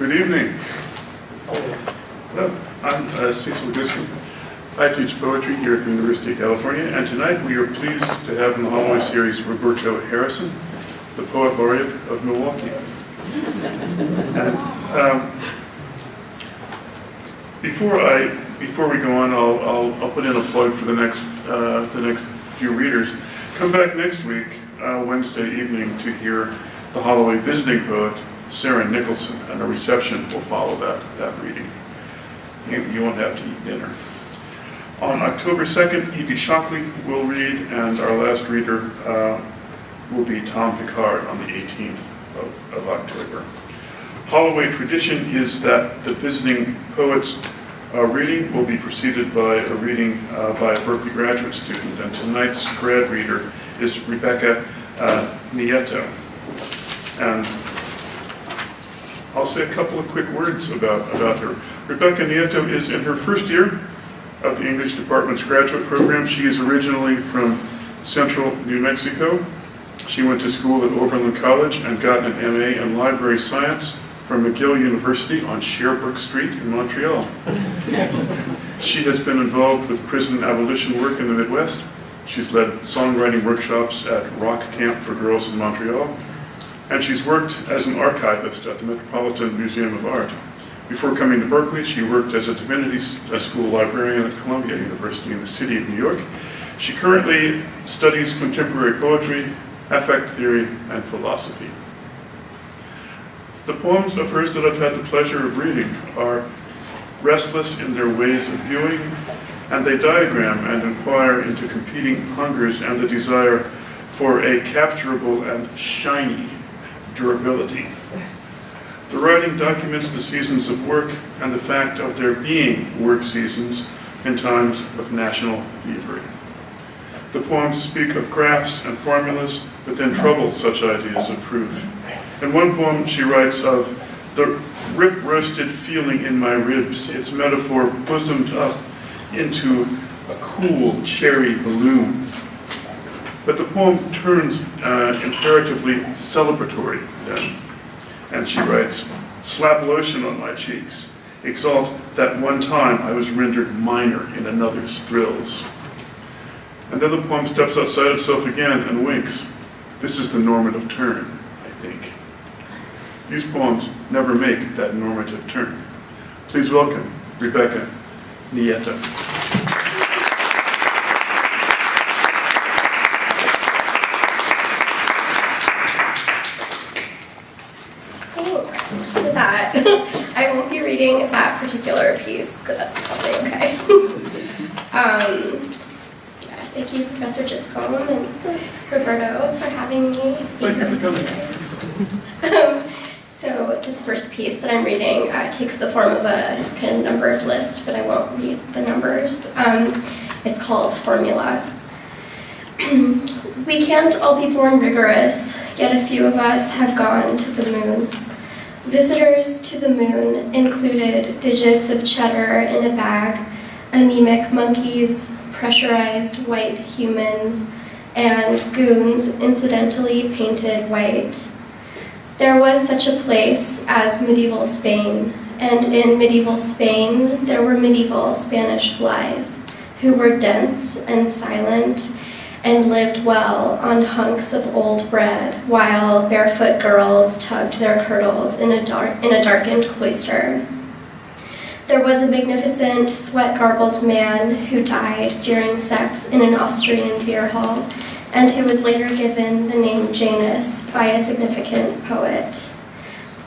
Good evening. Well, I'm Cecil Giscombe. I teach poetry here at the University of California, and tonight we are pleased to have in the Holloway series Roberto Harrison, the Poet Laureate of Milwaukee. And before we go on, I'll put in a plug for the next few readers. Come back next week, Wednesday evening, to hear the Holloway visiting poet, Sarah Nicholson, and a reception will follow that reading. You won't have to eat dinner. On October 2nd, Evie Shockley will read, and our last reader will be Tom Picard on the 18th of October. Holloway tradition is that the visiting poet's reading will be preceded by a reading by a Berkeley graduate student, and tonight's grad reader is Rebecca Nieto. And I'll say a couple of quick words about her. Rebecca Nieto is in her first year of the English Department's graduate program. She is originally from central New Mexico. She went to school at Oberlin College and got an MA in library science from McGill University on Sherbrooke Street in Montreal. She has been involved with prison abolition work in the Midwest. She's led songwriting workshops at Rock Camp for Girls in Montreal, and she's worked as an archivist at the Metropolitan Museum of Art. Before coming to Berkeley, she worked as a divinity school librarian at Columbia University in the city of New York. She currently studies contemporary poetry, affect theory, and philosophy. The poems of hers that I've had the pleasure of reading are restless in their ways of viewing, and they diagram and inquire into competing hungers and the desire for a capturable and shiny durability. The writing documents the seasons of work and the fact of there being work seasons in times of national thievery. The poems speak of graphs and formulas, but then trouble such ideas of proof. In one poem, she writes of the rip-roasted feeling in my ribs, its metaphor bosomed up into a cool cherry balloon. But the poem turns imperatively celebratory then. And she writes, slap lotion on my cheeks, exalt that one time I was rendered minor in another's thrills. And then the poem steps outside itself again and winks. This is the normative turn, I think. These poems never make that normative turn. Please welcome Rebecca Nieto. Thanks for that. I won't be reading that particular piece, but that's probably okay. Thank you, Professor Giscombe and Roberto, for having me. Thank you for coming. So this first piece that I'm reading takes the form of a kind of numbered list, but I won't read the numbers. It's called Formula. We can't all be born rigorous, yet a few of us have gone to the moon. Visitors to the moon included digits of cheddar in a bag, anemic monkeys, pressurized white humans, and goons incidentally painted white. There was such a place as medieval Spain, and in medieval Spain there were medieval Spanish flies, who were dense and silent and lived well on hunks of old bread, while barefoot girls tugged their kirtles in a darkened cloister. There was a magnificent, sweat-garbled man who died during sex in an Austrian beer hall, and who was later given the name Janus by a significant poet.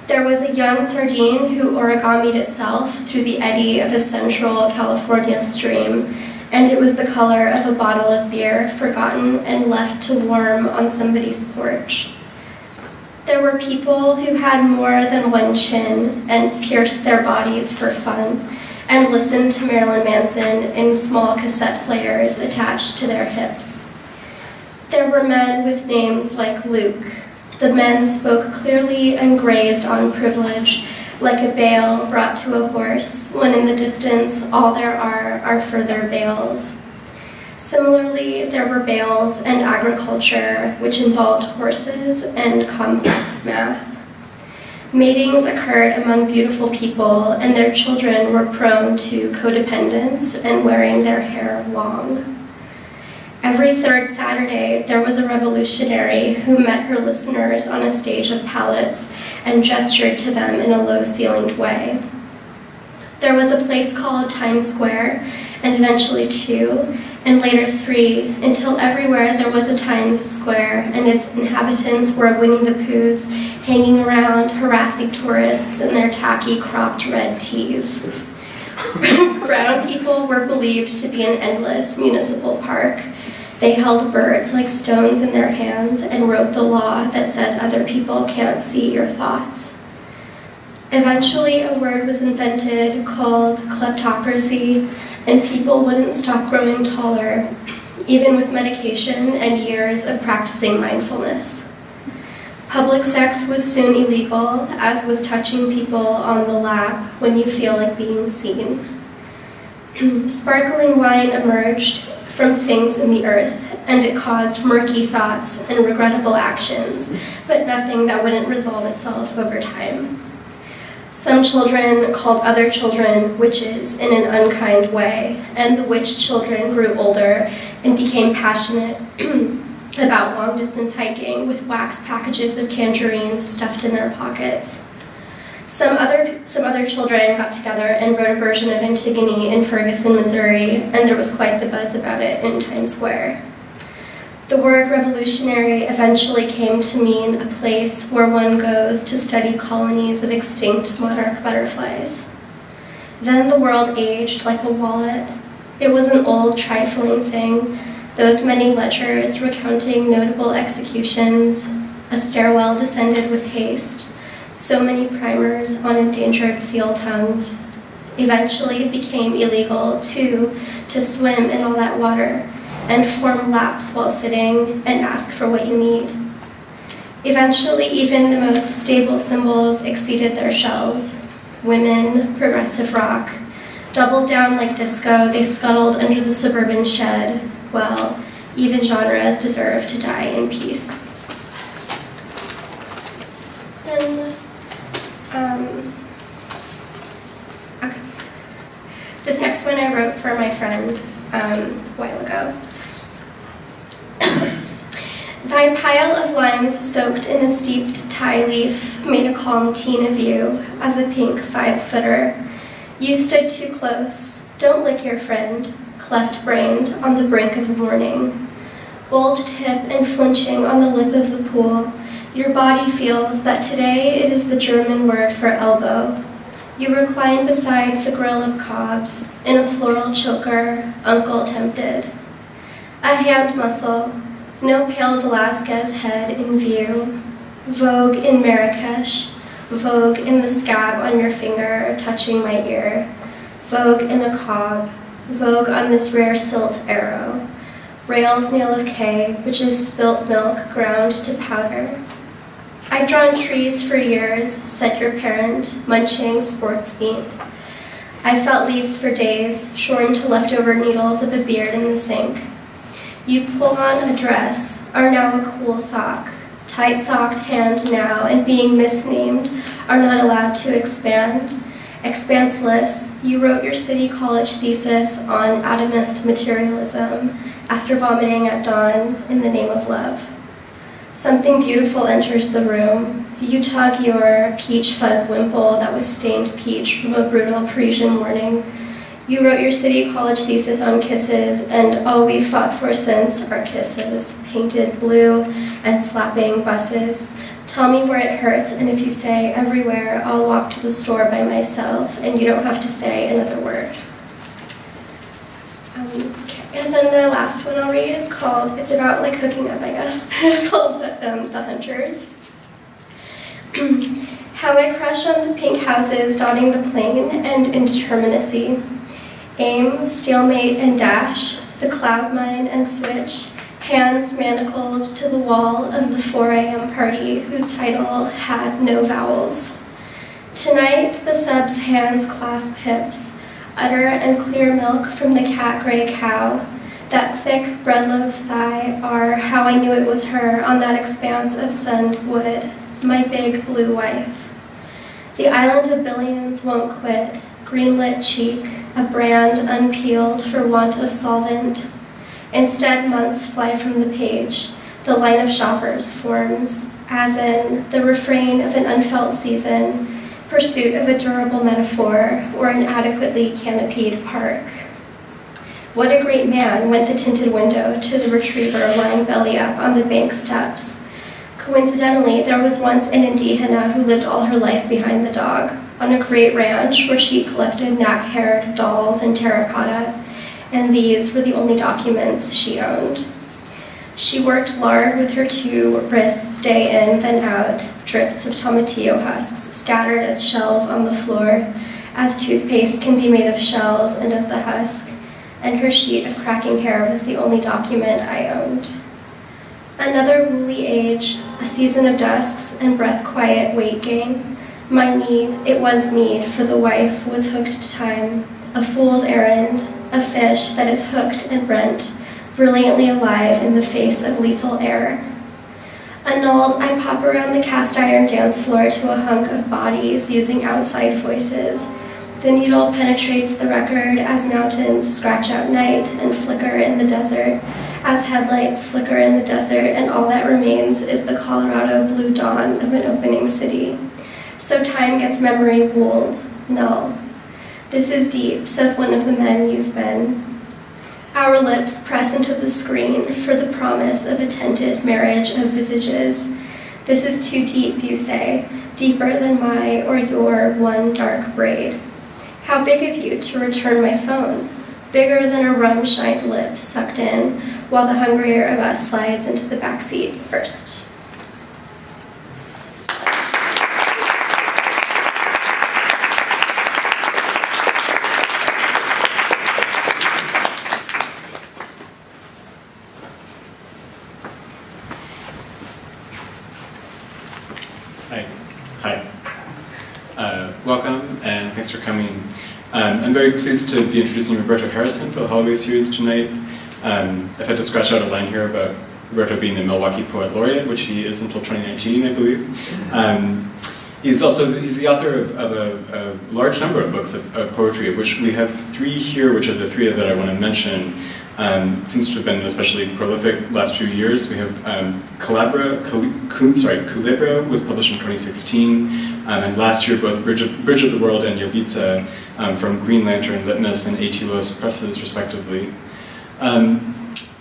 There was a young sardine who origamied itself through the eddy of a central California stream, and it was the color of a bottle of beer forgotten and left to warm on somebody's porch. There were people who had more than one chin and pierced their bodies for fun, and listened to Marilyn Manson in small cassette players attached to their hips. There were men with names like Luke. The men spoke clearly and grazed on privilege, like a bale brought to a horse, when in the distance all there are further bales. Similarly, there were bales and agriculture, which involved horses and complex math. Matings occurred among beautiful people, and their children were prone to codependence and wearing their hair long. Every third Saturday, there was a revolutionary who met her listeners on a stage of pallets and gestured to them in a low-ceilinged way. There was a place called Times Square, and eventually 2, and later 3, until everywhere there was a Times Square, and its inhabitants were Winnie the Poohs hanging around, harassing tourists in their tacky cropped red tees. Brown people were believed to be an endless municipal park. They held birds like stones in their hands and wrote the law that says other people can't see your thoughts. Eventually, a word was invented called kleptocracy, and people wouldn't stop growing taller, even with medication and years of practicing mindfulness. Public sex was soon illegal, as was touching people on the lap when you feel like being seen. Sparkling wine emerged from things in the earth, and it caused murky thoughts and regrettable actions, but nothing that wouldn't resolve itself over time. Some children called other children witches in an unkind way, and the witch children grew older and became passionate about long-distance hiking with wax packages of tangerines stuffed in their pockets. Some other children got together and wrote a version of Antigone in Ferguson, Missouri, and there was quite the buzz about it in Times Square. The word revolutionary eventually came to mean a place where one goes to study colonies of extinct monarch butterflies. Then the world aged like a wallet. It was an old, trifling thing, those many ledgers recounting notable executions, a stairwell descended with haste, so many primers on endangered seal tongues. Eventually it became illegal, too, to swim in all that water and form laps while sitting and ask for what you need. Eventually, even the most stable symbols exceeded their shells. Women, progressive rock, doubled down like disco, they scuttled under the suburban shed. Well, even genres deserve to die in peace. Okay. This next one I wrote for my friend a while ago. Thy pile of limes soaked in a steeped tie leaf made a calm teen of you as a pink 5-footer. You stood too close, don't lick your friend, cleft-brained on the brink of morning. Bulged hip and flinching on the lip of the pool, your body feels that today it is the German word for elbow. You recline beside the grill of cobs, in a floral choker, uncle tempted. A hand muscle, no pale Velasquez head in view. Vogue in Marrakesh, vogue in the scab on your finger touching my ear. Vogue in a cob, vogue on this rare silt arrow. Railed nail of K, which is spilt milk ground to powder. I've drawn trees for years, said your parent, munching sports meat. I felt leaves for days, shorn to leftover needles of a beard in the sink. You pull on a dress, are now a cool sock, tight-socked hand now, and being misnamed, are not allowed to expand. Expanseless, you wrote your city college thesis on atomist materialism after vomiting at dawn in the name of love. Something beautiful enters the room. You tug your peach fuzz wimple that was stained peach from a brutal Parisian morning. You wrote your city college thesis on kisses, and all we've fought for since are kisses, painted blue and slapping buses. Tell me where it hurts, and if you say everywhere, I'll walk to the store by myself, and you don't have to say another word. And then the last one I'll read is called, it's about like hooking up, I guess. It's called The Hunters. How I crush on the pink houses dotting the plain and indeterminacy. Aim, stalemate, and dash, the cloud mine and switch, hands manacled to the wall of the 4 a.m. party whose title had no vowels. Tonight, the sub's hands clasp hips, udder and clear milk from the cat-gray cow. That thick breadloaf thigh are how I knew it was her on that expanse of sunned wood, my big blue wife. The island of billions won't quit, greenlit cheek, a brand unpeeled for want of solvent. Instead, months fly from the page. The line of shoppers forms, as in the refrain of an unfelt season, pursuit of a durable metaphor, or an adequately canopied park. What a great man, went the tinted window to the retriever lying belly up on the bank steps. Coincidentally, there was once an Indígena who lived all her life behind the dog, on a great ranch where she collected knack-haired dolls and terracotta, and these were the only documents she owned. She worked lard with her two wrists day in, then out, drifts of tomatillo husks scattered as shells on the floor, as toothpaste can be made of shells and of the husk, and her sheet of cracking hair was the only document I owned. Another woolly age, a season of dusks and breath quiet weight gain. My need, it was need, for the wife was hooked to time, a fool's errand, a fish that is hooked and rent, brilliantly alive in the face of lethal air. Annulled, I pop around the cast iron dance floor to a hunk of bodies using outside voices. The needle penetrates the record as mountains scratch out night and flicker in the desert, as headlights flicker in the desert, and all that remains is the Colorado blue dawn of an opening city. So time gets memory wooled, null. This is deep, says one of the men you've been. Our lips press into the screen for the promise of a tented marriage of visages. This is too deep, you say, deeper than my or your one dark braid. How big of you to return my phone? Bigger than a rum-shined lip sucked in, while the hungrier of us slides into the backseat first. Hi. Welcome, and thanks for coming. I'm very pleased to be introducing Roberto Harrison for the Holloway series tonight. I've had to scratch out a line here about Roberto being the Milwaukee Poet Laureate, which he is until 2019, I believe. He's the author of a large number of books of poetry, of which we have 3 here, which are the 3 that I want to mention. It seems to have been especially prolific last few years. We have Culebra was published in 2016, and last year both Bridge of the World and Jovica from Green Lantern, Litmus, and Atilos presses, respectively.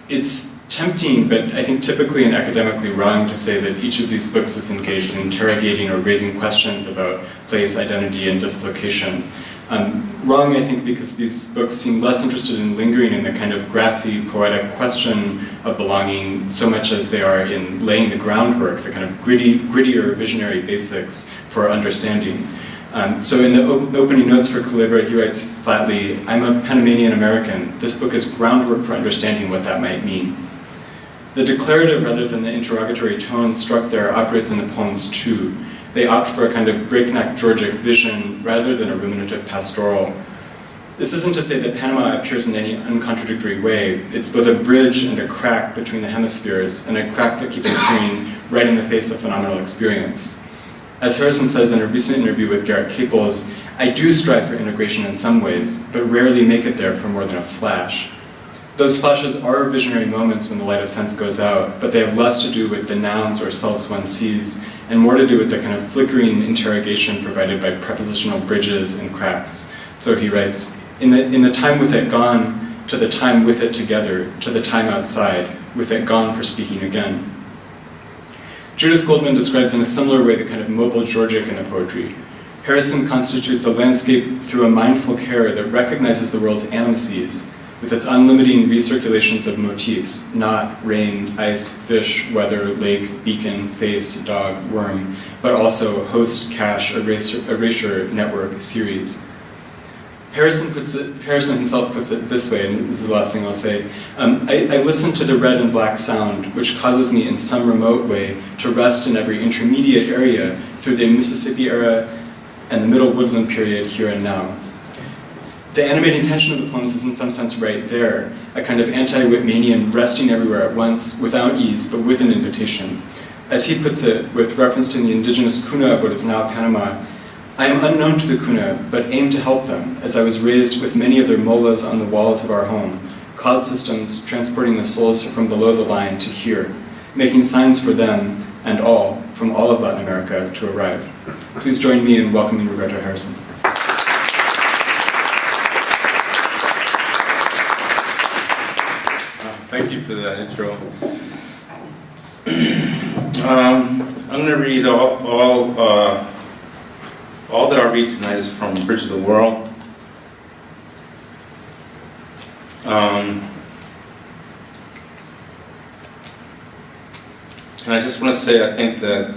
It's tempting, but I think typically and academically wrong to say that each of these books is engaged in interrogating or raising questions about place, identity, and dislocation. Wrong, I think, because these books seem less interested in lingering in the kind of grassy, poetic question of belonging so much as they are in laying the groundwork, the kind of grittier visionary basics for understanding. So in the opening notes for Culebra, he writes flatly, "I'm a Panamanian American. This book is groundwork for understanding what that might mean." The declarative rather than the interrogatory tone struck there operates in the poems too. They opt for a kind of breakneck Georgic vision rather than a ruminative pastoral. This isn't to say that Panama appears in any uncontradictory way. It's both a bridge and a crack between the hemispheres, and a crack that keeps appearing right in the face of phenomenal experience. As Harrison says in a recent interview with Garrett Caples, "I do strive for integration in some ways, but rarely make it there for more than a flash." Those flashes are visionary moments when the light of sense goes out, but they have less to do with the nouns or selves one sees, and more to do with the kind of flickering interrogation provided by prepositional bridges and cracks. So he writes, in the time with it gone, to the time with it together, to the time outside, with it gone for speaking again. Judith Goldman describes in a similar way the kind of mobile Georgic in the poetry. Harrison constitutes a landscape through a mindful care that recognizes the world's animacies, with its unlimiting recirculations of motifs, knot, rain, ice, fish, weather, lake, beacon, face, dog, worm, but also host, cache, erasure, network, series. Harrison himself puts it this way, and this is the last thing I'll say. I listen to the red and black sound, which causes me in some remote way to rest in every intermediate area through the Mississippi era and the Middle Woodland period here and now. The animating tension of the poems is in some sense right there, a kind of anti-Whitmanian resting everywhere at once, without ease, but with an invitation. As he puts it, with reference to the indigenous cuna of what is now Panama, I am unknown to the Kuna, but aim to help them, as I was raised with many of their molas on the walls of our home, cloud systems transporting the souls from below the line to here, making signs for them and all, from all of Latin America, to arrive. Please join me in welcoming Roberto Harrison. Thank you for that intro. I'm going to read all that I'll read tonight is from Bridge of the World. And I just want to say, I think that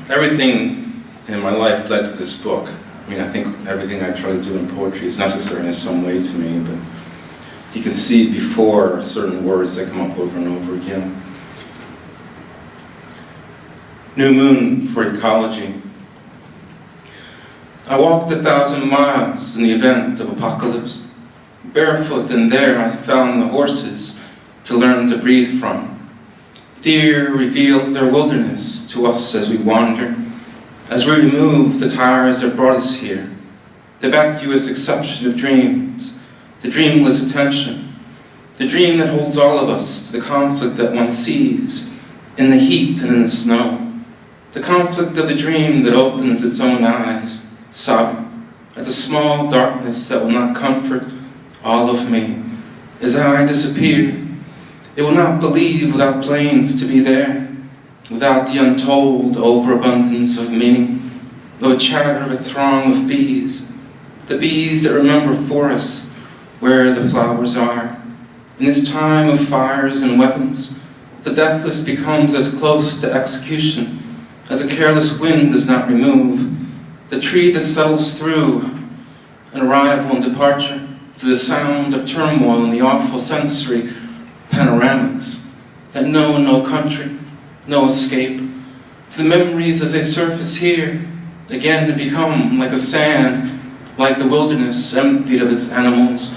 everything in my life led to this book. I mean, I think everything I try to do in poetry is necessary in some way to me, but you can see before certain words that come up over and over again. New moon for ecology. I walked 1,000 miles in the event of apocalypse. Barefoot, and there I found the horses to learn to breathe from. Deer revealed their wilderness to us as we wander, as we remove the ties that brought us here, the vacuous exception of dreams, the dreamless attention, the dream that holds all of us to the conflict that one sees in the heat and in the snow, the conflict of the dream that opens its own eyes, sobbing at the small darkness that will not comfort all of me. As I disappear, it will not believe without planes to be there, without the untold overabundance of meaning, of a chatter of a throng of bees, the bees that remember for us where the flowers are. In this time of fires and weapons, the deathless becomes as close to execution as a careless wind does not remove the tree that settles through an arrival and departure to the sound of turmoil and the awful sensory panoramics that know no country, no escape, to the memories as they surface here, again to become like the sand, like the wilderness emptied of its animals,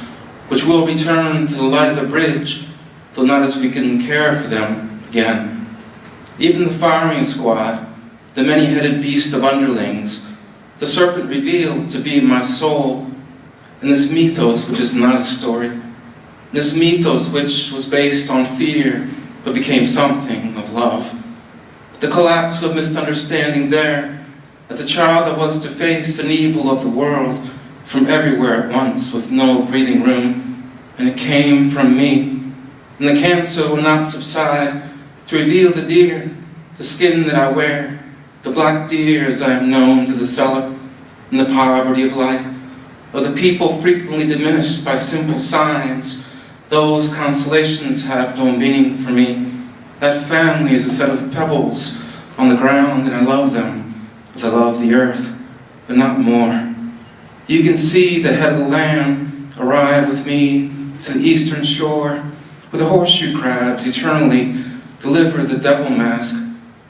which will return to the light of the bridge, though not as we can care for them again. Even the firing squad, the many-headed beast of underlings, the serpent revealed to be my soul, and this mythos which is not a story, this mythos which was based on fear but became something of love. The collapse of misunderstanding there, as a child that was to face an evil of the world from everywhere at once with no breathing room, and it came from me. And the cancer will not subside to reveal the deer, the skin that I wear, the black deer as I am known to the cellar, in the poverty of light, of the people frequently diminished by simple signs. Those consolations have no meaning for me. That family is a set of pebbles on the ground, and I love them as I love the earth, but not more. You can see the head of the lamb arrive with me to the eastern shore, where the horseshoe crabs eternally deliver the devil mask.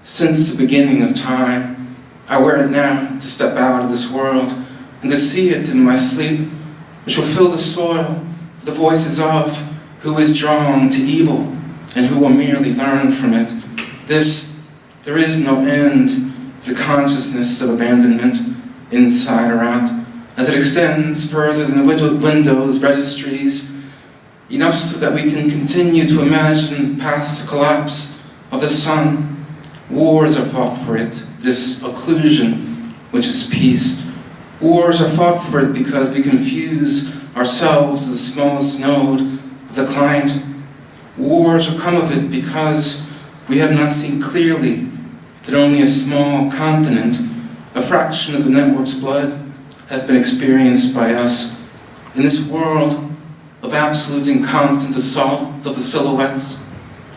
Since the beginning of time, I wear it now to step out of this world and to see it in my sleep, which will fill the soil with the voices of who is drawn to evil and who will merely learn from it. There is no end to the consciousness of abandonment, inside or out, as it extends further than the windows, registries, enough so that we can continue to imagine past the collapse of the sun. Wars are fought for it, this occlusion, which is peace. Wars are fought for it because we confuse ourselves as the smallest node of the client. Wars will come of it because we have not seen clearly that only a small continent, a fraction of the network's blood, has been experienced by us. In this world of absolute and constant assault of the silhouettes,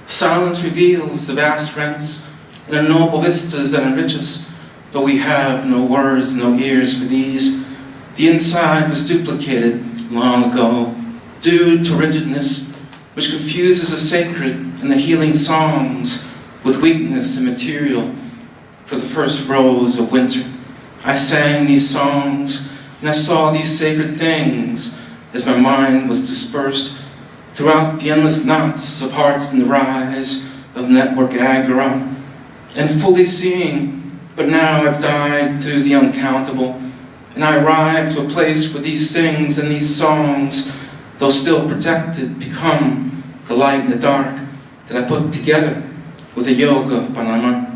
silence reveals the vast rents and the noble vistas that enrich us, but we have no words, no ears for these. The inside was duplicated long ago, due to rigidness, which confuses the sacred and the healing songs with weakness and material. For the first rose of winter, I sang these songs, and I saw these sacred things as my mind was dispersed throughout the endless knots of hearts in the rise of network agora, and fully seeing But now I've died through the uncountable, and I arrive to a place where these things and these songs, though still protected, become the light in the dark that I put together with a yoga of Panama,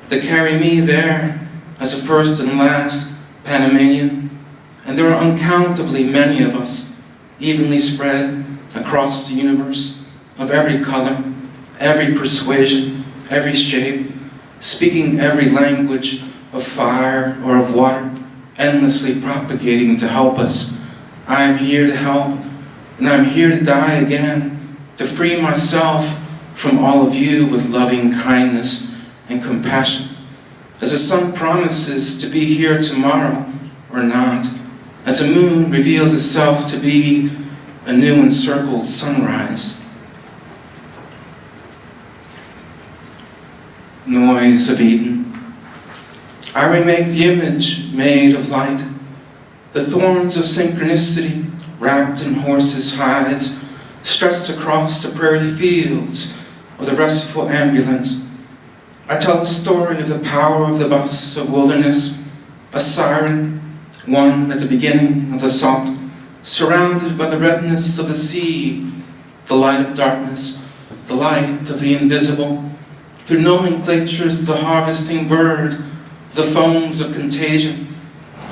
that carry me there as a first and last Panamanian. And there are uncountably many of us, evenly spread across the universe, of every color, every persuasion, every shape, speaking every language of fire or of water, endlessly propagating to help us. I am here to help, and I'm here to die again, to free myself from all of you with loving kindness and compassion. As the sun promises to be here tomorrow or not, as the moon reveals itself to be a new encircled sunrise. Noise of Eden. I remake the image made of light, the thorns of synchronicity wrapped in horses' hides, stretched across the prairie fields of the restful ambulance. I tell the story of the power of the bus of wilderness, a siren, one at the beginning of the salt, surrounded by the redness of the sea, the light of darkness, the light of the invisible, through nomenclatures of the harvesting bird, the foams of contagion,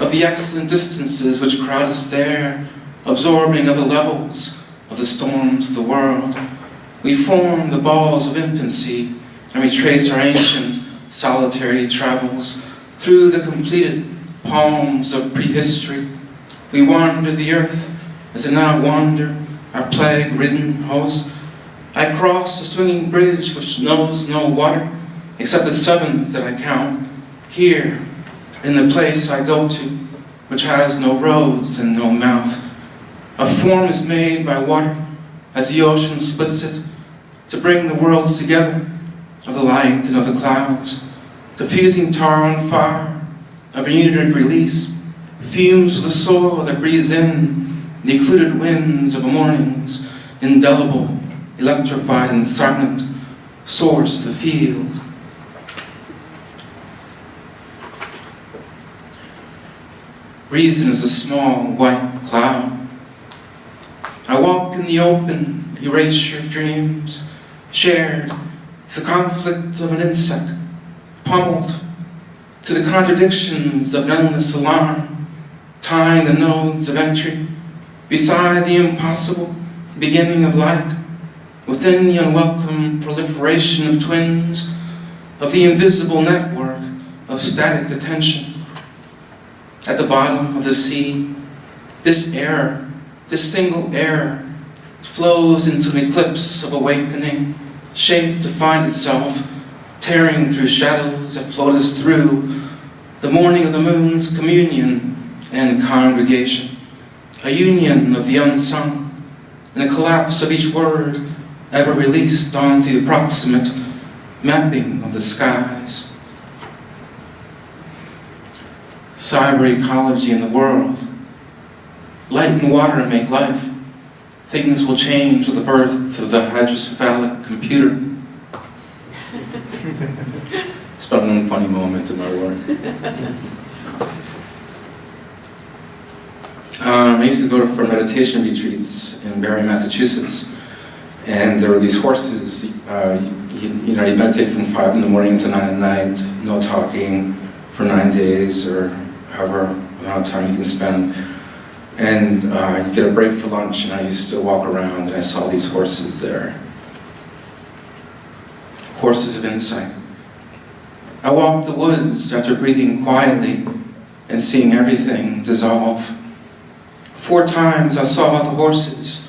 of the excellent distances which crowd us there, absorbing of the levels of the storms of the world. We form the balls of infancy and retrace our ancient solitary travels through the completed palms of prehistory. We wander the earth as I now wander, our plague-ridden host. I cross a swinging bridge which knows no water, except the sevens that I count, here, in the place I go to, which has no roads and no mouth. A form is made by water, as the ocean splits it, to bring the worlds together, of the light and of the clouds, diffusing tar on fire, of a unit of release, fumes of the soil that breathes in the occluded winds of mornings, indelible, electrified and silent, source the field. Reason is a small white cloud. I walk in the open erasure of dreams, shared to the conflict of an insect, pummeled to the contradictions of an endless alarm, tying the nodes of entry beside the impossible beginning of light, within the unwelcome proliferation of twins, of the invisible network of static attention. At the bottom of the sea, this error, this single error, flows into an eclipse of awakening, shaped to find itself, tearing through shadows that float us through the morning of the moon's communion and congregation, a union of the unsung, and a collapse of each word ever released onto the approximate mapping of the skies. Cyber ecology in the world. Light and water make life. Things will change with the birth of the hydrocephalic computer. It's about one funny moment in my work. I used to go for meditation retreats in Barre, Massachusetts, and there were these horses. You meditate from 5 in the morning to 9 at night, no talking for 9 days or however amount of time you can spend. And you get a break for lunch, and I used to walk around and I saw these horses there. Horses of insight. I walked the woods after breathing quietly and seeing everything dissolve. 4 times I saw the horses,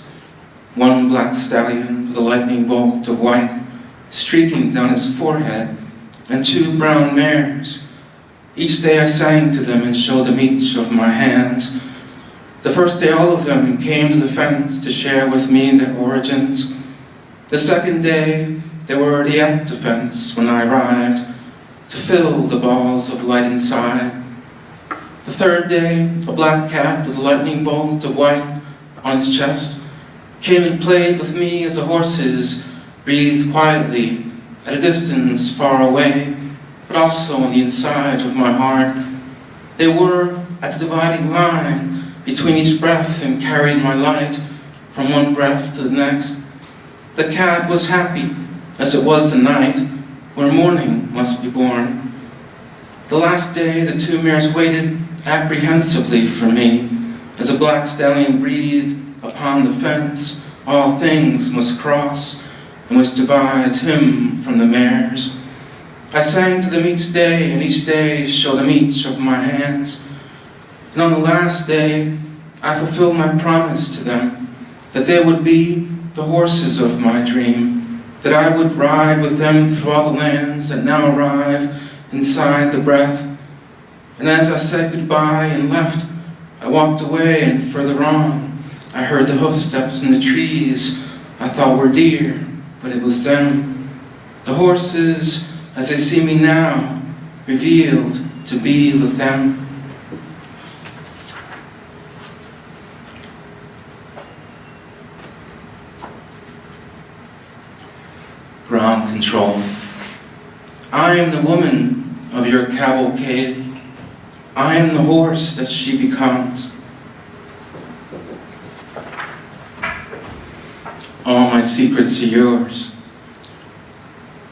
one black stallion with a lightning bolt of white streaking down his forehead, and 2 brown mares. Each day I sang to them and showed them each of my hands. The first day all of them came to the fence to share with me their origins. The second day they were already at the fence when I arrived to fill the balls of light inside. The third day, a black cat with a lightning bolt of white on its chest came and played with me as the horses breathed quietly at a distance far away, but also on the inside of my heart. They were at the dividing line between each breath and carried my light from one breath to the next. The cat was happy, as it was the night where morning must be born. The last day the two mares waited apprehensively for me, as a black stallion breathed upon the fence, all things must cross, and which divides him from the mares. I sang to them each day, and each day showed them each of my hands. And on the last day, I fulfilled my promise to them, that they would be the horses of my dream, that I would ride with them through all the lands that now arrive inside the breath. And as I said goodbye and left, I walked away, and further on, I heard the hoofsteps in the trees I thought were dear, but it was them. The horses, as they see me now, revealed to be with them. Ground control. I am the woman of your cavalcade. I am the horse that she becomes. All my secrets are yours.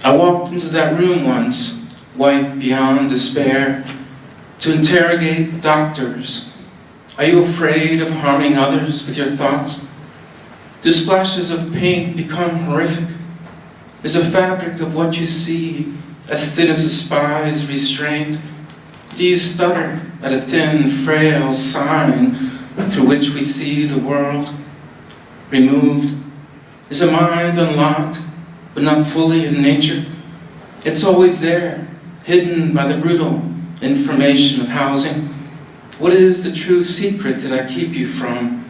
I walked into that room once, white beyond despair, to interrogate doctors. Are you afraid of harming others with your thoughts? Do splashes of paint become horrific? Is the fabric of what you see as thin as a spy's restraint? Do you stutter at a thin, frail sign through which we see the world? Removed? Is a mind unlocked, but not fully in nature? It's always there, hidden by the brutal information of housing. What is the true secret that I keep you from?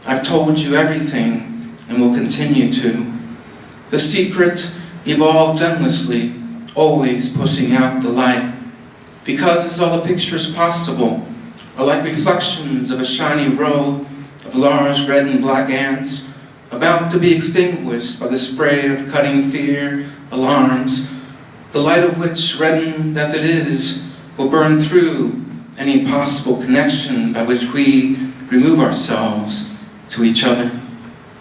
I've told you everything and will continue to. The secret evolves endlessly, always pushing out the light. Because all the pictures possible are like reflections of a shiny row of large red and black ants about to be extinguished by the spray of cutting fear alarms, the light of which, reddened as it is, will burn through any possible connection by which we remove ourselves to each other.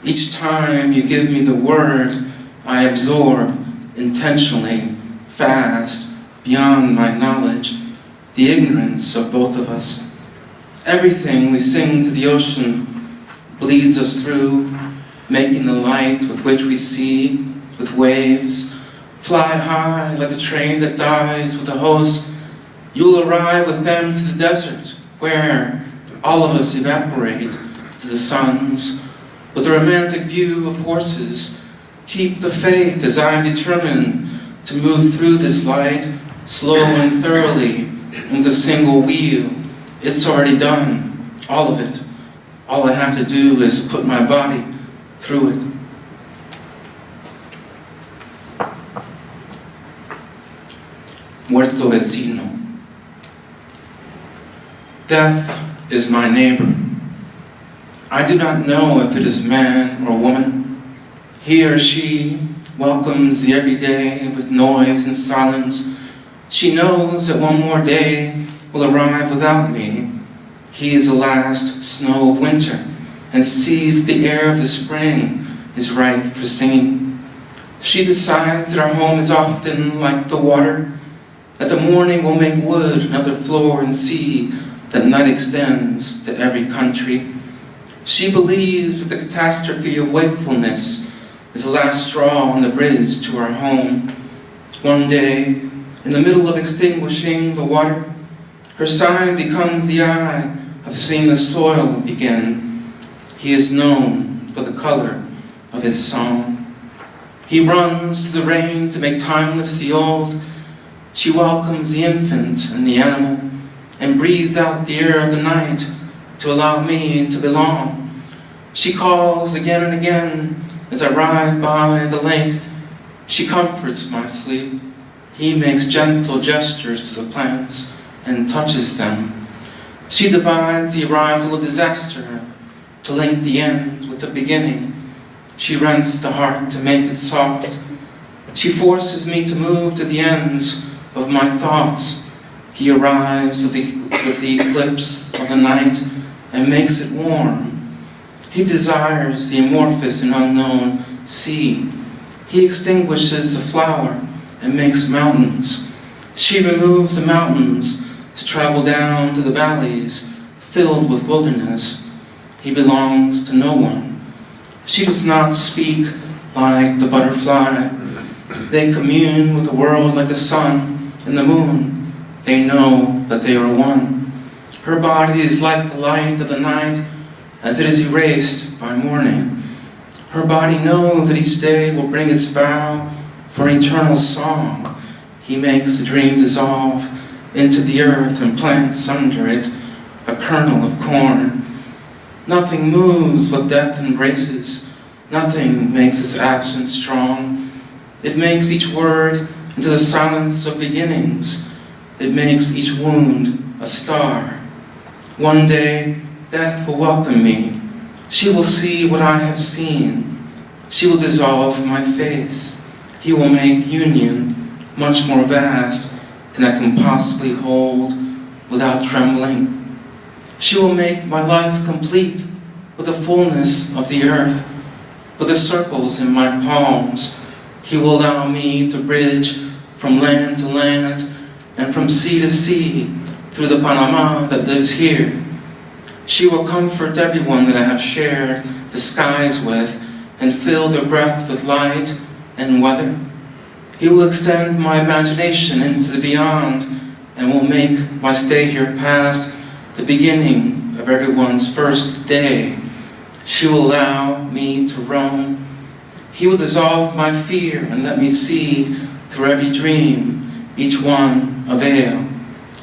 Each time you give me the word, I absorb intentionally, fast, beyond my knowledge, the ignorance of both of us. Everything we sing to the ocean bleeds us through, making the light with which we see, with waves, fly high like the train that dies with a host. You'll arrive with them to the desert, where all of us evaporate to the suns, with a romantic view of horses. Keep the faith as I'm determined to move through this light, slow and thoroughly, with a single wheel. It's already done, all of it. All I have to do is put my body through it. Muerto vecino. Death is my neighbor. I do not know if it is man or woman. He or she welcomes the everyday with noise and silence. She knows that one more day will arrive without me. He is the last snow of winter and sees that the air of the spring is ripe for singing. She decides that our home is often like the water, that the morning will make wood another floor and sea, that night extends to every country. She believes that the catastrophe of wakefulness is the last straw on the bridge to our home. One day, in the middle of extinguishing the water, her sign becomes the eye of seeing the soil begin. He is known for the color of his song. He runs to the rain to make timeless the old. She welcomes the infant and the animal, and breathes out the air of the night to allow me to belong. She calls again and again as I ride by the lake. She comforts my sleep. He makes gentle gestures to the plants and touches them. She divides the arrival of disaster to link the end with the beginning. She rents the heart to make it soft. She forces me to move to the ends of my thoughts. He arrives with the eclipse of the night and makes it warm. He desires the amorphous and unknown sea. He extinguishes the flower and makes mountains. She removes the mountains to travel down to the valleys filled with wilderness. He belongs to no one. She does not speak like the butterfly. They commune with the world like the sun and the moon. They know that they are one. Her body is like the light of the night as it is erased by morning. Her body knows that each day will bring its vow for an eternal song. He makes the dream dissolve into the earth and plants under it a kernel of corn. Nothing moves what death embraces. Nothing makes its absence strong. It makes each word into the silence of beginnings. It makes each wound a star. One day, death will welcome me. She will see what I have seen. She will dissolve my face. He will make union much more vast than I can possibly hold without trembling. She will make my life complete with the fullness of the earth, with the circles in my palms. He will allow me to bridge from land to land and from sea to sea through the Panama that lives here. She will comfort everyone that I have shared the skies with and fill their breath with light and weather. He will extend my imagination into the beyond and will make my stay here past the beginning of everyone's first day. She will allow me to roam. He will dissolve my fear and let me see through every dream, each one a veil.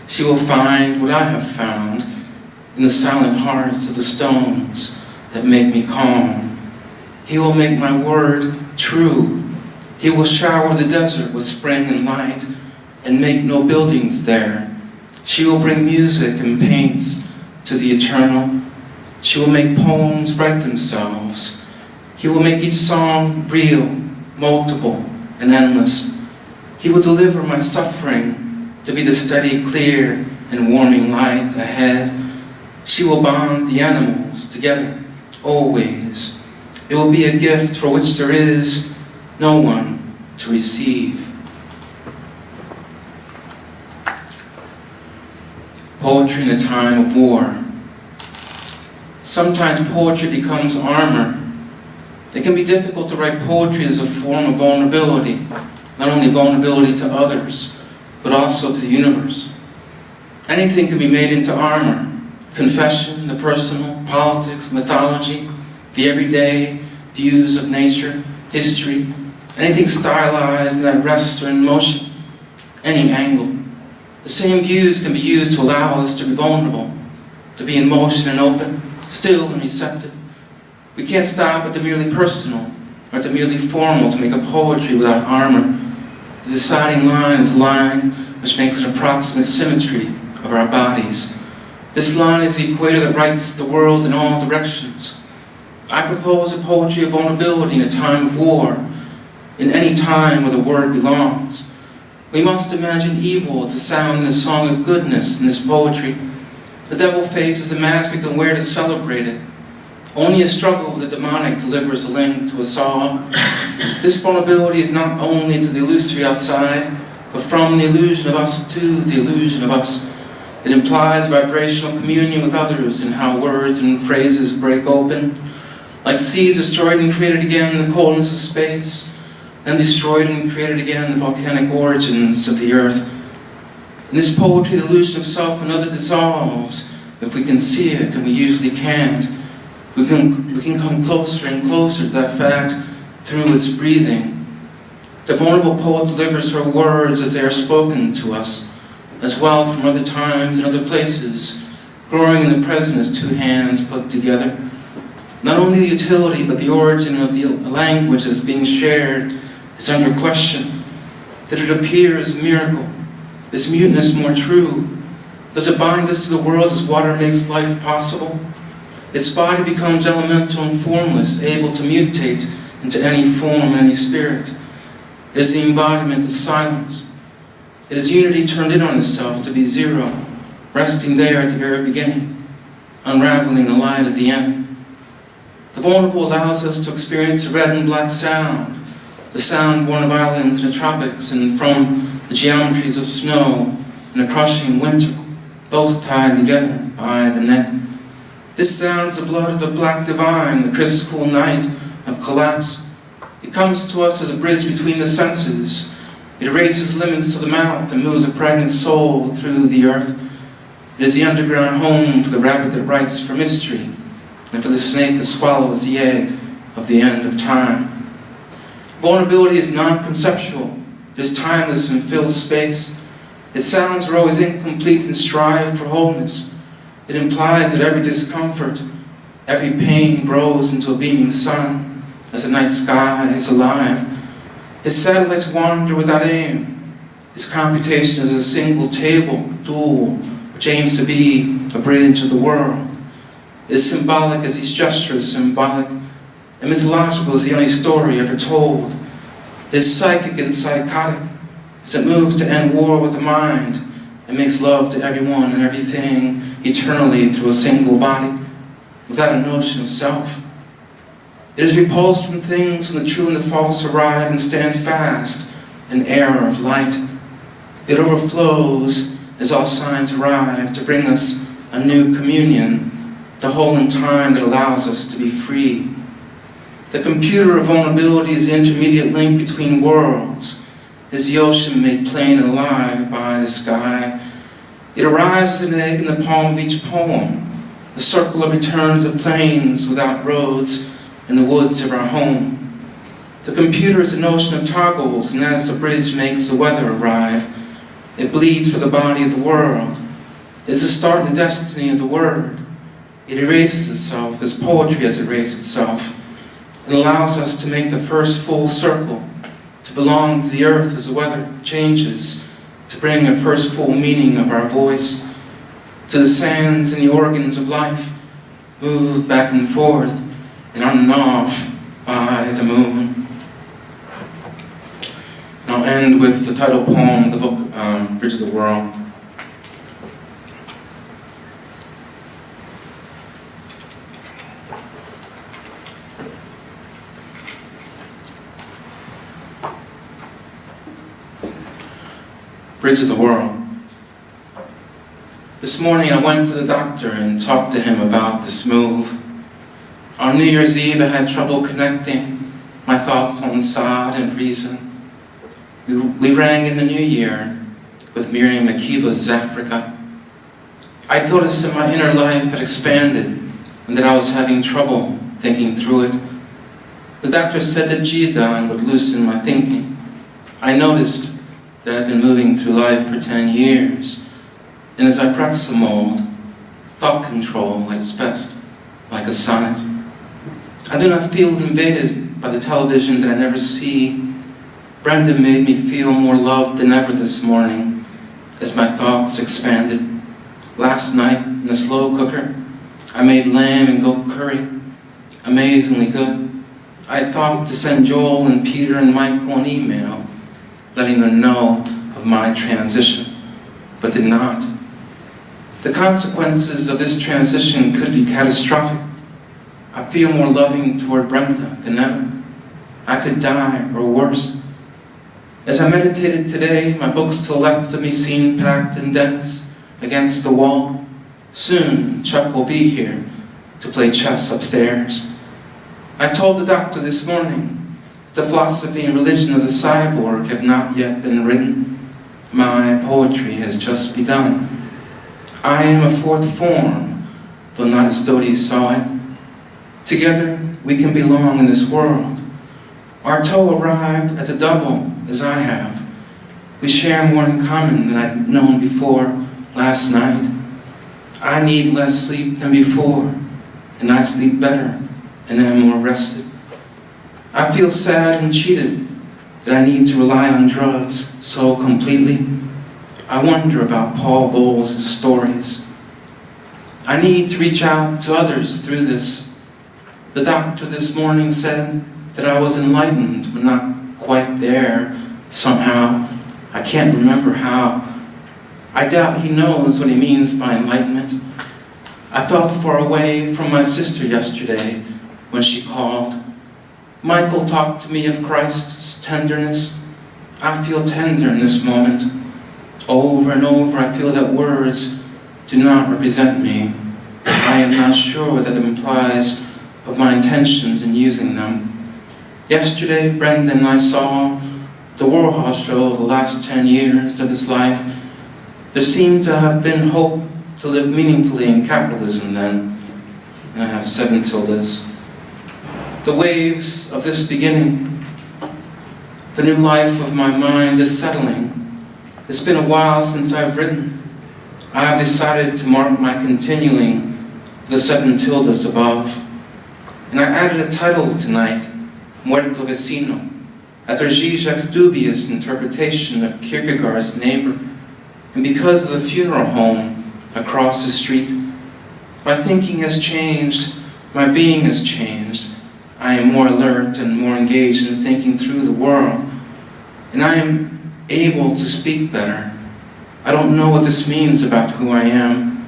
She will find what I have found in the silent hearts of the stones that make me calm. He will make my word true. He will shower the desert with spring and light and make no buildings there. She will bring music and paints to the eternal. She will make poems write themselves. He will make each song real, multiple, and endless. He will deliver my suffering to be the steady, clear, and warming light ahead. She will bond the animals together, always. It will be a gift for which there is no one to receive. Poetry in a time of war. Sometimes poetry becomes armor. It can be difficult to write poetry as a form of vulnerability, not only vulnerability to others, but also to the universe. Anything can be made into armor. Confession, the personal, politics, mythology, the everyday views of nature, history, anything stylized in that rest or in motion, any angle. The same views can be used to allow us to be vulnerable, to be in motion and open, still and receptive. We can't stop at the merely personal or at the merely formal to make a poetry without armor. The deciding line is a line which makes an approximate symmetry of our bodies. This line is the equator that writes the world in all directions. I propose a poetry of vulnerability in a time of war, in any time where the word belongs. We must imagine evil as a sound in a song of goodness in this poetry. The devil faces a mask we can wear to celebrate it. Only a struggle with the demonic delivers a link to us all. This vulnerability is not only to the illusory outside, but from the illusion of us to the illusion of us. It implies vibrational communion with others in how words and phrases break open, like seas destroyed and created again in the coldness of space, then destroyed and created again in the volcanic origins of the earth. In this poetry, the illusion of self and other dissolves if we can see it, and we usually can't. We can come closer and closer to that fact through its breathing. The vulnerable poet delivers her words as they are spoken to us, as well from other times and other places, growing in the present as two hands put together. Not only the utility, but the origin of the language that is being shared is under question. Did it appear as a miracle? Is muteness more true? Does it bind us to the world as water makes life possible? Its body becomes elemental and formless, able to mutate into any form, any spirit. It is the embodiment of silence. It is unity turned in on itself to be zero, resting there at the very beginning, unraveling the light at the end. The vulnerable allows us to experience the red and black sound, the sound born of islands in the tropics and from the geometries of snow and a crushing winter, both tied together by the neck. This sound is the blood of the black divine, the crisp cool night of collapse. It comes to us as a bridge between the senses. It erases limits of the mouth and moves a pregnant soul through the earth. It is the underground home for the rabbit that writes for mystery, and for the snake that swallows the egg of the end of time. Vulnerability is non-conceptual. It is timeless and fills space. Its sounds are always incomplete and strive for wholeness. It implies that every discomfort, every pain grows into a beaming sun as the night sky is alive. Its satellites wander without aim. Its computation is a single table, dual, which aims to be a bridge of the world. It is symbolic as each gesture is symbolic, and mythological is the only story ever told. It is psychic and psychotic as it moves to end war with the mind and makes love to everyone and everything eternally through a single body, without a notion of self. It is repulsed from things when the true and the false arrive and stand fast in error of light. It overflows as all signs arrive to bring us a new communion, the hole in time that allows us to be free. The computer of vulnerability is the intermediate link between worlds. It is the ocean made plain and alive by the sky. It arrives as an egg in the palm of each poem, the circle of return to the plains without roads in the woods of our home. The computer is an ocean of toggles, and as the bridge makes the weather arrive, it bleeds for the body of the world. It is the start and the destiny of the word. It erases itself as poetry has erased itself, and allows us to make the first full circle, to belong to the earth as the weather changes, to bring a first full meaning of our voice, to the sands and the organs of life, moved back and forth and on and off by the moon. And I'll end with the title poem of the book, Bridge of the World. Bridge of the World. This morning I went to the doctor and talked to him about this move. On New Year's Eve I had trouble connecting my thoughts on sod and reason. We rang in the new year with Miriam Makiba's Africa. I noticed that my inner life had expanded and that I was having trouble thinking through it. The doctor said that Jidan would loosen my thinking. I noticed that I've been moving through life for 10 years, and as I press the mold, thought control at its best, like a sonnet. I do not feel invaded by the television that I never see. Brenda made me feel more loved than ever this morning, as my thoughts expanded. Last night, in a slow cooker, I made lamb and goat curry, amazingly good. I thought to send Joel and Peter and Michael an email, letting them know of my transition, but did not. The consequences of this transition could be catastrophic. I feel more loving toward Brenda than ever. I could die, or worse. As I meditated today, my books to the left of me seemed packed and dense against the wall. Soon, Chuck will be here to play chess upstairs. I told the doctor this morning the philosophy and religion of the cyborg have not yet been written. My poetry has just begun. I am a fourth form, though not as Dodie saw it. Together, we can belong in this world. Artaud arrived at the double, as I have. We share more in common than I'd known before last night. I need less sleep than before, and I sleep better and am more rested. I feel sad and cheated that I need to rely on drugs so completely. I wonder about Paul Bowles' stories. I need to reach out to others through this. The doctor this morning said that I was enlightened, but not quite there somehow. I can't remember how. I doubt he knows what he means by enlightenment. I felt far away from my sister yesterday when she called. Michael talked to me of Christ's tenderness. I feel tender in this moment. Over and over I feel that words do not represent me. I am not sure what that implies of my intentions in using them. Yesterday, Brenda and I saw the Warhol show of the last 10 years of his life. There seemed to have been hope to live meaningfully in capitalism then. I have 7 tildes. The waves of this beginning, the new life of my mind is settling. It's been a while since I've written. I have decided to mark my continuing the 7 tildes above. And I added a title tonight, Muerto Vecino, after Zizek's dubious interpretation of Kierkegaard's neighbor. And because of the funeral home across the street, my thinking has changed, my being has changed. I am more alert and more engaged in thinking through the world. And I am able to speak better. I don't know what this means about who I am.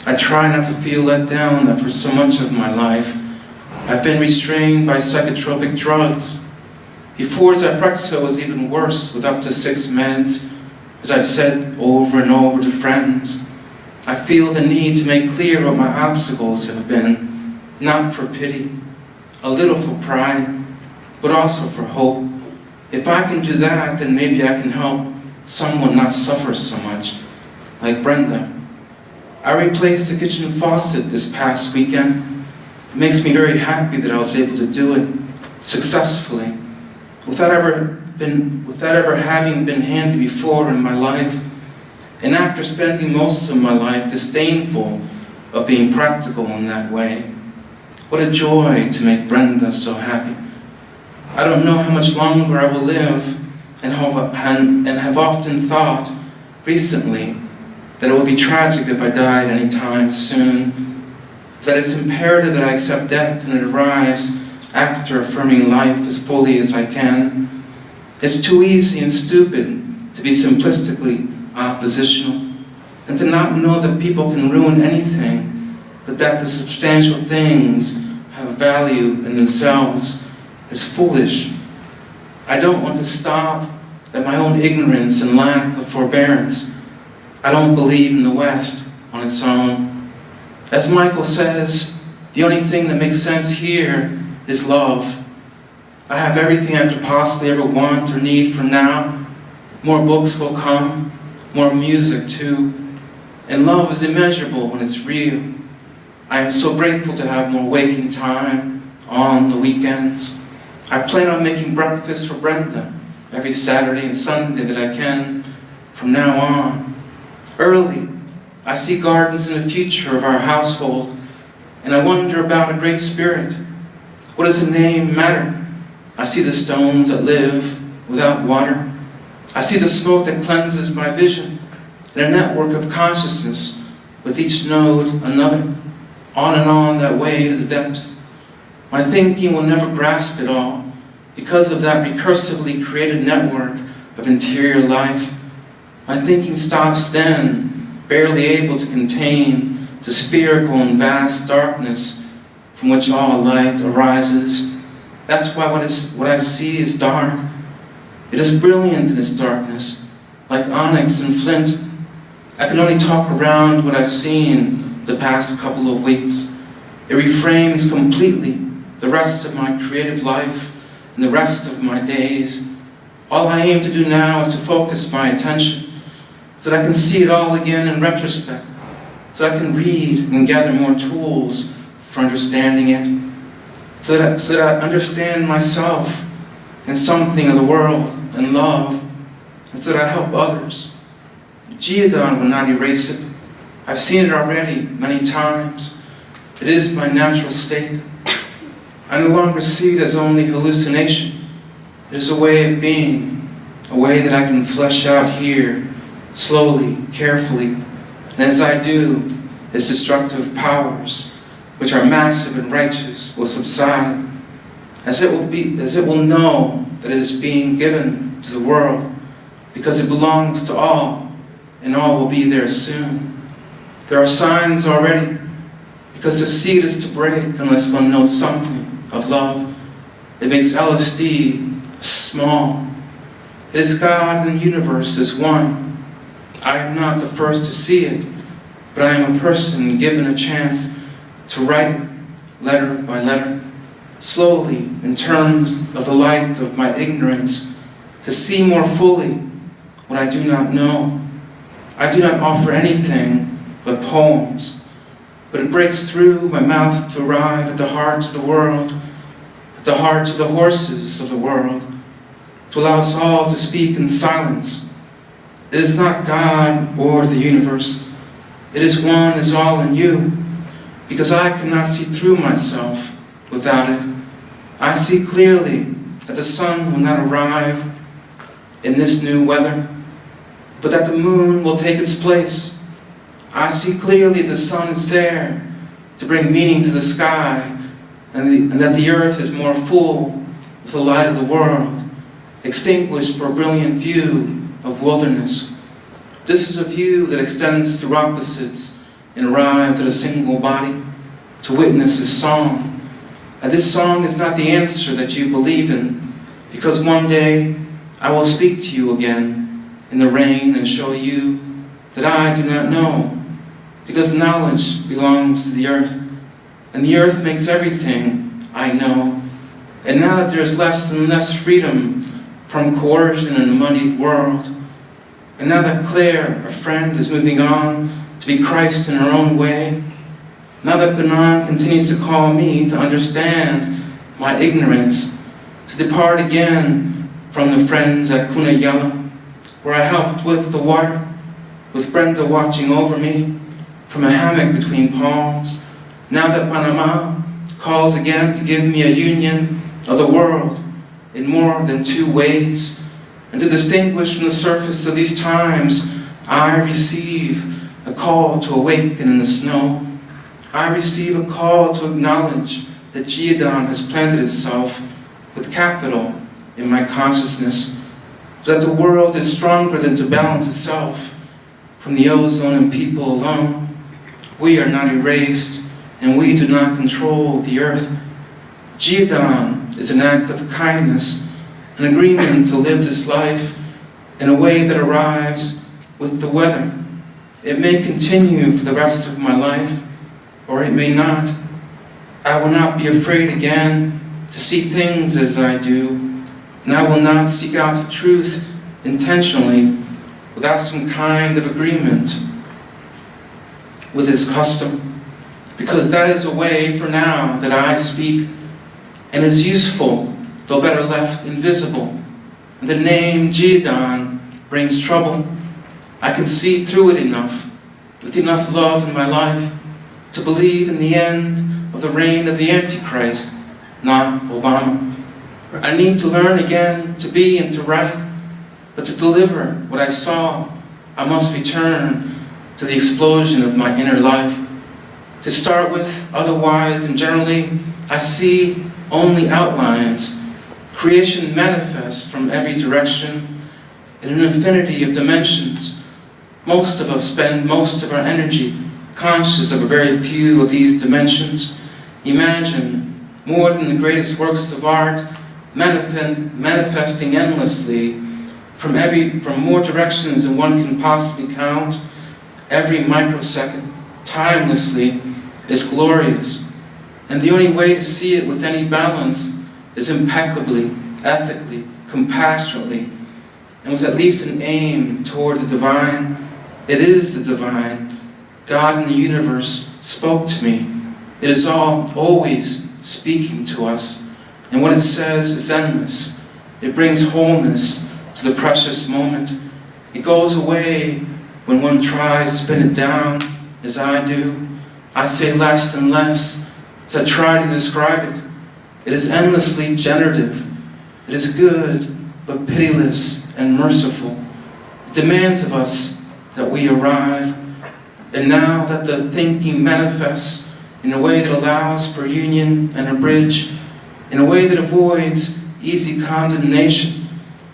I try not to feel let down that for so much of my life, I've been restrained by psychotropic drugs. Before Zyprexa was even worse, with up to 6 meds, as I've said over and over to friends. I feel the need to make clear what my obstacles have been, not for pity, a little for pride, but also for hope. If I can do that, then maybe I can help someone not suffer so much, like Brenda. I replaced the kitchen faucet this past weekend. It makes me very happy that I was able to do it successfully, without ever having been handy before in my life, and after spending most of my life disdainful of being practical in that way. What a joy to make Brenda so happy. I don't know how much longer I will live, and have often thought recently that it would be tragic if I died any time soon, that it's imperative that I accept death and it arrives after affirming life as fully as I can. It's too easy and stupid to be simplistically oppositional, and to not know that people can ruin anything, but that the substantial things have value in themselves is foolish. I don't want to stop at my own ignorance and lack of forbearance. I don't believe in the West on its own. As Michael says, the only thing that makes sense here is love. I have everything I could possibly ever want or need from now. More books will come, more music too. And love is immeasurable when it's real. I am so grateful to have more waking time on the weekends. I plan on making breakfast for Brenda every Saturday and Sunday that I can from now on. Early, I see gardens in the future of our household, and I wonder about a great spirit. What does a name matter? I see the stones that live without water. I see the smoke that cleanses my vision, and a network of consciousness with each node another, on and on that way to the depths. My thinking will never grasp it all because of that recursively created network of interior life. My thinking stops then, barely able to contain the spherical and vast darkness from which all light arises. That's why what I see is dark. It is brilliant in its darkness, like onyx and flint. I can only talk around what I've seen the past couple of weeks. It reframes completely the rest of my creative life and the rest of my days. All I aim to do now is to focus my attention so that I can see it all again in retrospect, so that I can read and gather more tools for understanding it, so that I understand myself and something of the world and love, and so that I help others. Giodon will not erase it. I've seen it already many times. It is my natural state. I no longer see it as only hallucination. It is a way of being, a way that I can flesh out here, slowly, carefully, and as I do, its destructive powers, which are massive and righteous, will subside, as it will know that it is being given to the world because it belongs to all, and all will be there soon. There are signs already, because the seed is to break unless one knows something of love. It makes LSD small. It is God and the universe as one. I am not the first to see it, but I am a person given a chance to write it, letter by letter, slowly in terms of the light of my ignorance, to see more fully what I do not know. I do not offer anything but poems, but it breaks through my mouth to arrive at the heart of the world, at the hearts of the horses of the world, to allow us all to speak in silence. It is not God or the universe. It is one as all in you, because I cannot see through myself without it. I see clearly that the sun will not arrive in this new weather, but that the moon will take its place. I see clearly the sun is there to bring meaning to the sky, and that the earth is more full with the light of the world, extinguished for a brilliant view of wilderness. This is a view that extends through opposites and arrives at a single body to witness his song. And this song is not the answer that you believe in, because one day I will speak to you again in the rain and show you that I do not know, because knowledge belongs to the earth, and the earth makes everything I know. And now that there is less and less freedom from coercion in a muddied world, and now that Claire, a friend, is moving on to be Christ in her own way, now that Gunan continues to call me to understand my ignorance, to depart again from the friends at Cunayala, where I helped with the water, with Brenda watching over me from a hammock between palms, now that Panama calls again to give me a union of the world in more than two ways, and to distinguish from the surface of these times, I receive a call to awaken in the snow. I receive a call to acknowledge that Jiadan has planted itself with capital in my consciousness, that the world is stronger than to balance itself from the ozone and people alone. We are not erased, and we do not control the earth. Jiadan is an act of kindness, an agreement to live this life in a way that arrives with the weather. It may continue for the rest of my life, or it may not. I will not be afraid again to see things as I do, and I will not seek out the truth intentionally without some kind of agreement with its custom, because that is a way for now that I speak, and is useful, though better left invisible. And the name Jiadan brings trouble. I can see through it enough, with enough love in my life, to believe in the end of the reign of the Antichrist, not Obama. I need to learn again to be and to write, but to deliver what I saw, I must return to the explosion of my inner life. To start with, otherwise and generally, I see only outlines. Creation manifests from every direction in an infinity of dimensions. Most of us spend most of our energy conscious of a very few of these dimensions. Imagine more than the greatest works of art manifesting endlessly from more directions than one can possibly count. Every microsecond, timelessly, is glorious. And the only way to see it with any balance is impeccably, ethically, compassionately, and with at least an aim toward the divine. It is the divine. God in the universe spoke to me. It is all always speaking to us. And what it says is endless. It brings wholeness to the precious moment. It goes away when one tries to pin it down, as I do. I say less and less as I try to describe it. It is endlessly generative. It is good, but pitiless and merciful. It demands of us that we arrive. And now that the thinking manifests in a way that allows for union and a bridge, in a way that avoids easy condemnation,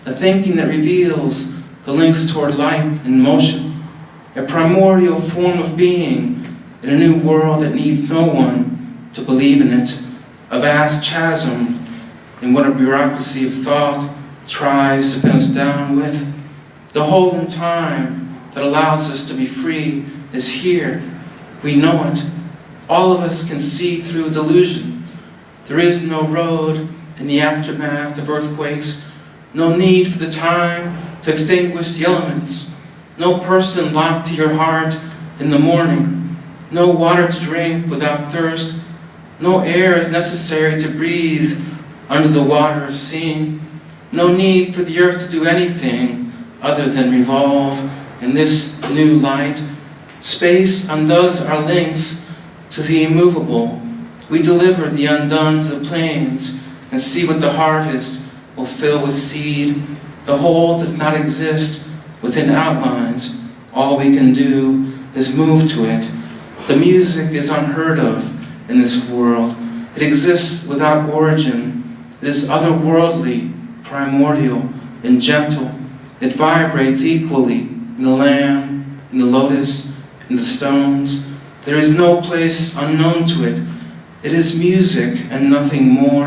a thinking that reveals the links toward light and motion, a primordial form of being in a new world that needs no one to believe in it, a vast chasm in what a bureaucracy of thought tries to pin us down with. The hole in time that allows us to be free is here. We know it. All of us can see through delusion. There is no road in the aftermath of earthquakes, no need for the time to extinguish the elements, no person locked to your heart in the morning, no water to drink without thirst, no air is necessary to breathe under the water of seeing, no need for the earth to do anything other than revolve in this new light. Space undoes our links to the immovable. We deliver the undone to the plains and see what the harvest will fill with seed. The whole does not exist within outlines. All we can do is move to it. The music is unheard of in this world. It exists without origin. It is otherworldly, primordial, and gentle. It vibrates equally in the lamb, in the lotus, in the stones. There is no place unknown to it. It is music and nothing more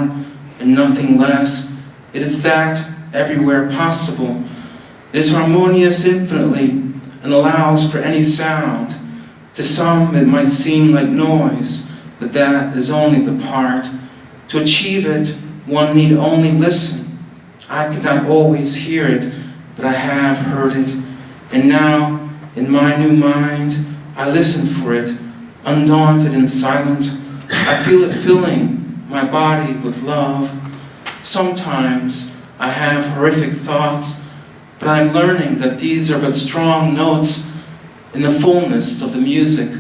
and nothing less. It is that everywhere possible. It is harmonious infinitely and allows for any sound. To some it might seem like noise, but that is only the part. To achieve it, one need only listen. I cannot always hear it, but I have heard it. And now, in my new mind, I listen for it, undaunted and silent. I feel it filling my body with love. Sometimes I have horrific thoughts, but I'm learning that these are but strong notes in the fullness of the music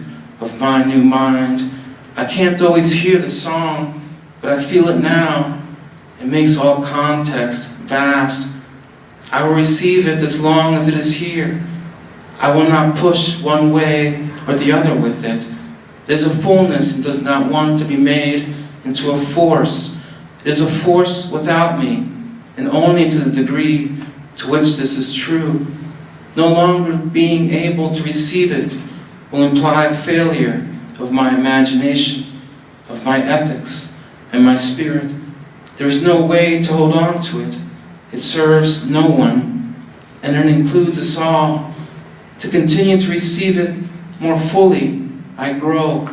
of my new mind. I can't always hear the song, but I feel it now. It makes all context vast. I will receive it as long as it is here. I will not push one way or the other with it. It is a fullness and does not want to be made into a force. It is a force without me, and only to the degree to which this is true. No longer being able to receive it will imply failure of my imagination, of my ethics, and my spirit. There is no way to hold on to it. It serves no one, and it includes us all. To continue to receive it more fully, I grow.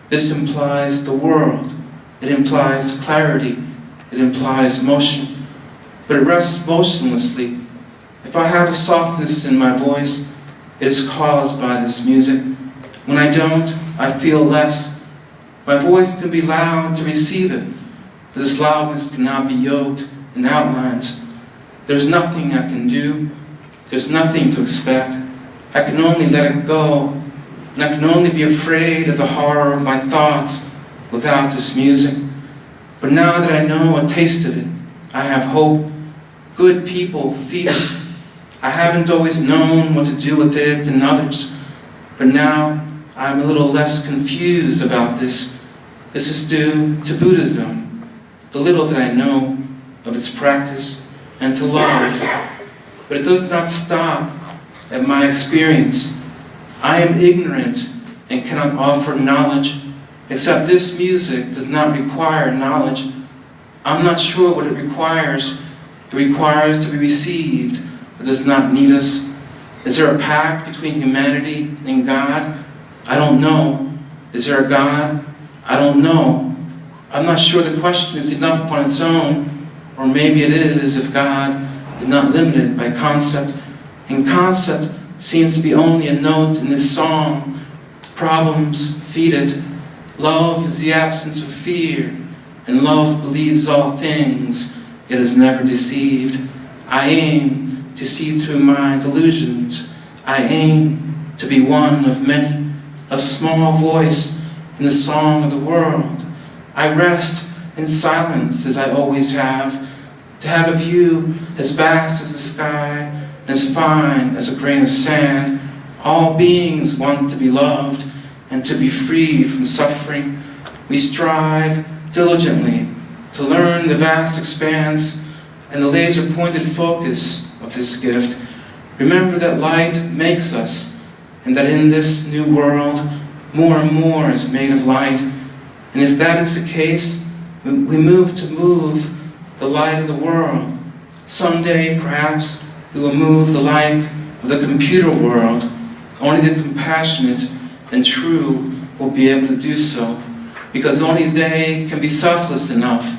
This implies the world. It implies clarity. It implies motion. But it rests motionlessly. If I have a softness in my voice, it is caused by this music. When I don't, I feel less. My voice can be loud to receive it, but this loudness cannot be yoked in outlines. There's nothing I can do. There's nothing to expect. I can only let it go, and I can only be afraid of the horror of my thoughts without this music. But now that I know a taste of it, I have hope. Good people feed it. I haven't always known what to do with it and others, but now I'm a little less confused about this. This is due to Buddhism, the little that I know of its practice, and to love. But it does not stop at my experience. I am ignorant and cannot offer knowledge, except this music does not require knowledge. I'm not sure what it requires. It requires to be received, but does not need us. Is there a pact between humanity and God? I don't know. Is there a God? I don't know. I'm not sure the question is enough on its own, or maybe it is if God is not limited by concept. And concept seems to be only a note in this song. Problems feed it. Love is the absence of fear, and love believes all things. It is never deceived. I aim to see through my delusions. I aim to be one of many, a small voice in the song of the world. I rest in silence as I always have, to have a view as vast as the sky and as fine as a grain of sand. All beings want to be loved and to be free from suffering. We strive diligently to learn the vast expanse and the laser-pointed focus of this gift. Remember that light makes us, and that in this new world, more and more is made of light. And if that is the case, we move the light of the world. Someday, perhaps, we will move the light of the computer world. Only the compassionate and true will be able to do so, because only they can be selfless enough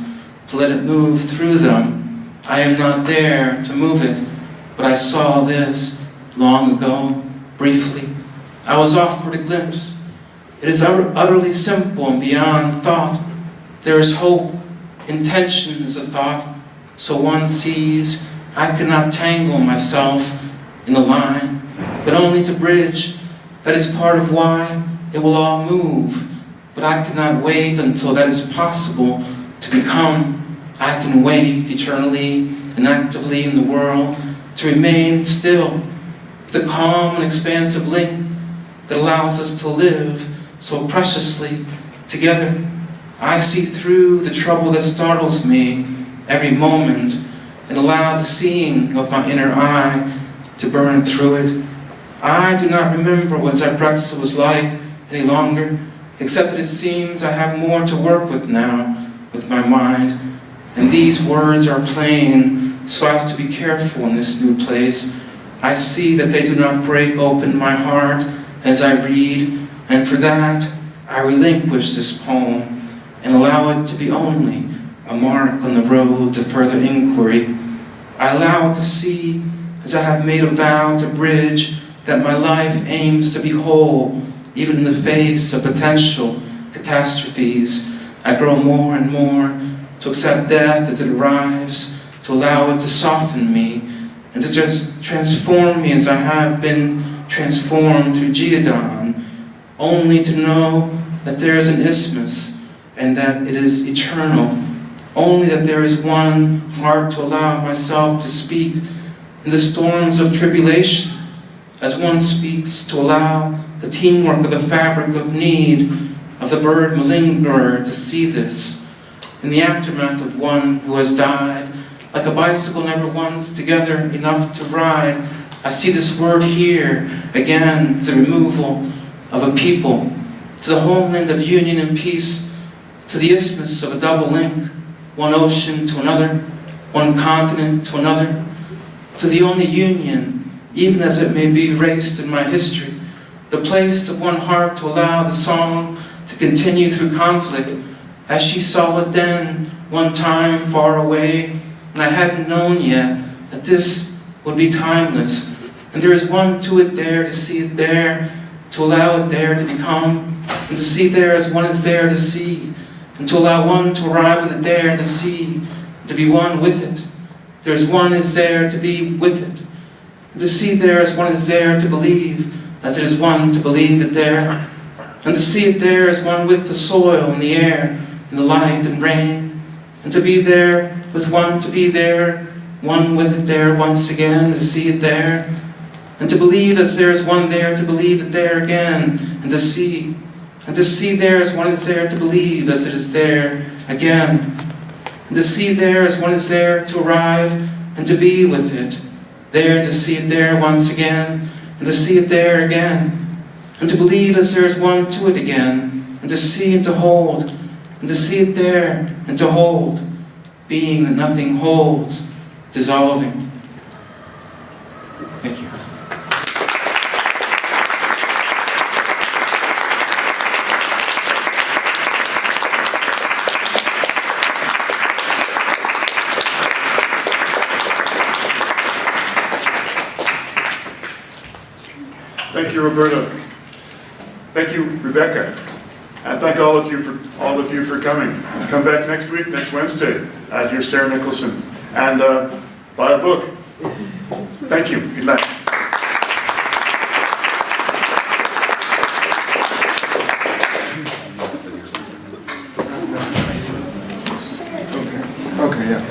to let it move through them. I am not there to move it, but I saw this long ago, briefly. I was offered a glimpse. It is utterly simple and beyond thought. There is hope. Intention is a thought. So one sees, I cannot tangle myself in the line, but only to bridge. That is part of why it will all move. But I cannot wait until that is possible to become. I can wait eternally and actively in the world to remain still, the calm and expansive link that allows us to live so preciously together. I see through the trouble that startles me every moment and allow the seeing of my inner eye to burn through it. I do not remember what Zyprexa was like any longer, except that it seems I have more to work with now with my mind. And these words are plain so as to be careful in this new place. I see that they do not break open my heart as I read, and for that I relinquish this poem and allow it to be only a mark on the road to further inquiry. I allow it to see, as I have made a vow to bridge, that my life aims to be whole, even in the face of potential catastrophes. I grow more and more to accept death as it arrives, to allow it to soften me, and to just transform me as I have been transformed through Geodon, only to know that there is an isthmus and that it is eternal, only that there is one heart to allow myself to speak in the storms of tribulation, as one speaks to allow the teamwork of the fabric of need of the bird malingerer to see this. In the aftermath of one who has died, like a bicycle never once together enough to ride, I see this word here again, the removal of a people, to the homeland of union and peace, to the isthmus of a double link, one ocean to another, one continent to another, to the only union, even as it may be erased in my history, the place of one heart to allow the song to continue through conflict, as she saw it then, one time far away, and I hadn't known yet that this would be timeless. And there is one to it there, to see it there, to allow it there to become, and to see there as one is there to see, and to allow one to arrive with it there to see, to be one with it. There's one is there to be with it, and to see there as one is there to believe, as it is one to believe it there, and to see it there as one with the soil and the air, and the light and rain, and to be there with one to be there, one with it there once again, to see it there, and to believe as there is one there to believe it there again, and to see there as one is there to believe as it is there again, and to see there as one is there to arrive and to be with it, there to see it there once again, and to see it there again, and to believe as there is one to it again, and to see and to hold, and to see it there and to hold, being that nothing holds, dissolving. Thank you. Thank you, Roberto. Thank you, Rebecca. And thank all of you for coming. Come back next week, next Wednesday, hear Sarah Nicholson, and buy a book. Thank you. Good night. Okay, yeah.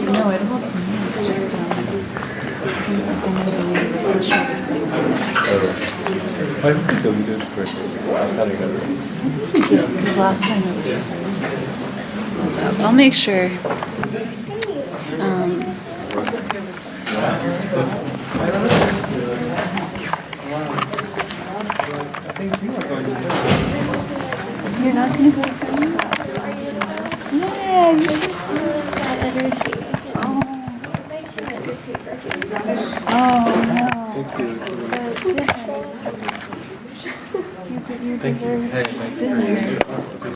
No, it holds me. It's just, I think they'll do it quick. I thought I got it. because last time it was What's up? I'll make sure. You're not gonna go for me? Yeah, you should feel that energy. Oh no. Thank you. You deserve dinner.